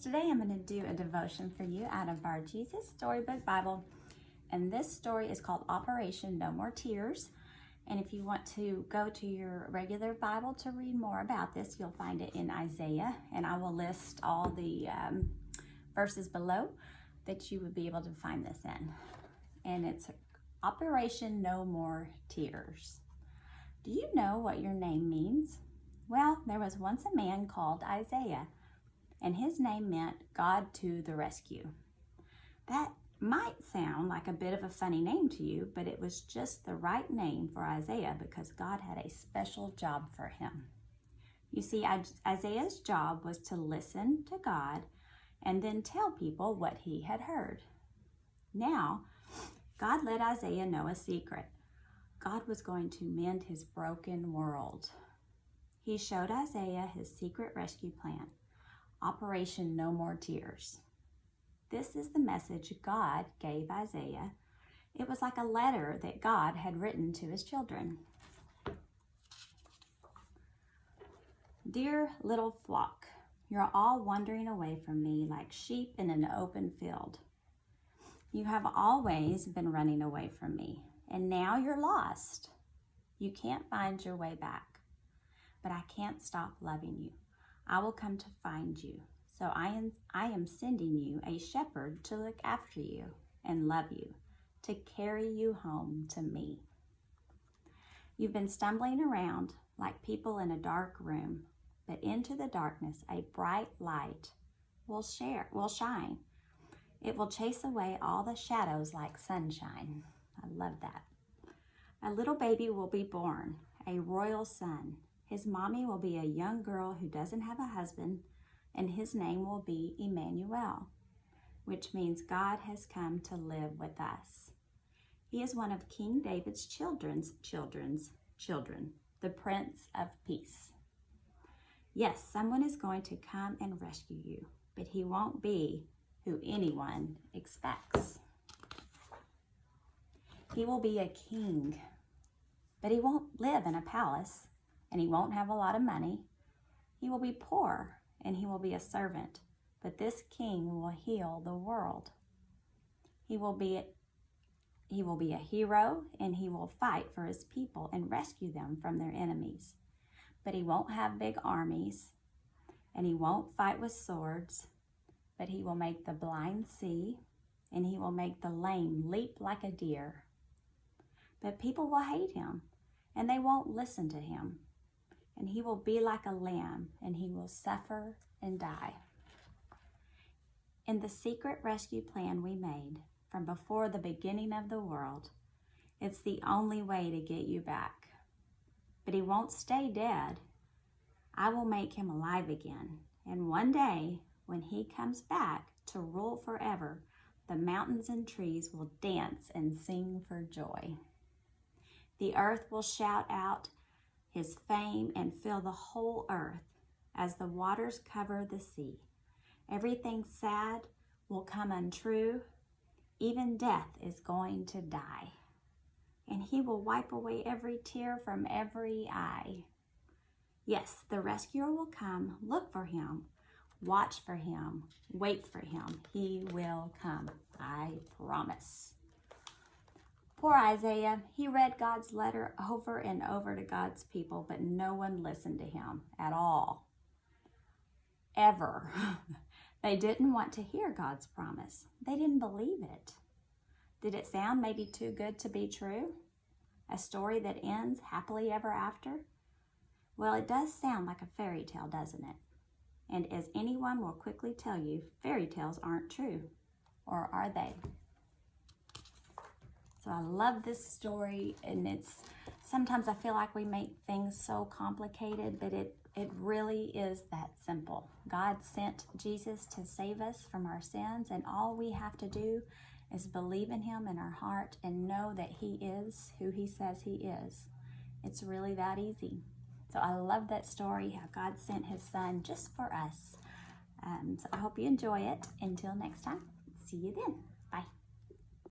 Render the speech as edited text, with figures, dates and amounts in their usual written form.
Today I'm going to do a devotion for you out of our Jesus Storybook Bible, and this story is called Operation No More Tears. And if you want to go to your regular Bible to read more about this, you'll find it in Isaiah, and I will list all the verses below that you would be able to find this in. And it's Operation No More Tears. Do you know what your name means? Well, there was once a man called Isaiah, and his name meant God to the rescue. That might sound like a bit of a funny name to you, but it was just the right name for Isaiah because God had a special job for him. You see, Isaiah's job was to listen to God and then tell people what he had heard. Now, God let Isaiah know a secret. God was going to mend his broken world. He showed Isaiah his secret rescue plan. Operation No More Tears. This is the message God gave Isaiah. It was like a letter that God had written to his children. Dear little flock, you're all wandering away from me like sheep in an open field. You have always been running away from me, and now you're lost. You can't find your way back, but I can't stop loving you. I will come to find you. So I am sending you a shepherd to look after you and love you, to carry you home to me. You've been stumbling around like people in a dark room, but into the darkness a bright light will shine. It will chase away all the shadows like sunshine. I love that. A little baby will be born, a royal son. His mommy will be a young girl who doesn't have a husband, and his name will be Emmanuel, which means God has come to live with us. He is one of King David's children's children, the Prince of Peace. Yes, someone is going to come and rescue you, but he won't be who anyone expects. He will be a king, but he won't live in a palace. And he won't have a lot of money. He will be poor, and he will be a servant. But this king will heal the world. He will be a hero, and he will fight for his people and rescue them from their enemies. But he won't have big armies, and he won't fight with swords. But he will make the blind see, and he will make the lame leap like a deer. But people will hate him, and they won't listen to him. And he will be like a lamb, and he will suffer and die. In the secret rescue plan we made from before the beginning of the world, it's the only way to get you back. But he won't stay dead. I will make him alive again. And one day, when he comes back to rule forever, the mountains and trees will dance and sing for joy. The earth will shout out his fame and fill the whole earth as the waters cover the sea. Everything sad will come untrue. Even death is going to die. And he will wipe away every tear from every eye. Yes, the rescuer will come. Look for him. Watch for him. Wait for him. He will come. I promise. Poor Isaiah, he read God's letter over and over to God's people, but no one listened to him at all. Ever. They didn't want to hear God's promise. They didn't believe it. Did it sound maybe too good to be true? A story that ends happily ever after? Well, it does sound like a fairy tale, doesn't it? And as anyone will quickly tell you, fairy tales aren't true. Or are they? So I love this story, and sometimes I feel like we make things so complicated, but it really is that simple. God sent Jesus to save us from our sins, and all we have to do is believe in him in our heart and know that he is who he says he is. It's really that easy. So I love that story, how God sent his son just for us. So I hope you enjoy it. Until next time, see you then.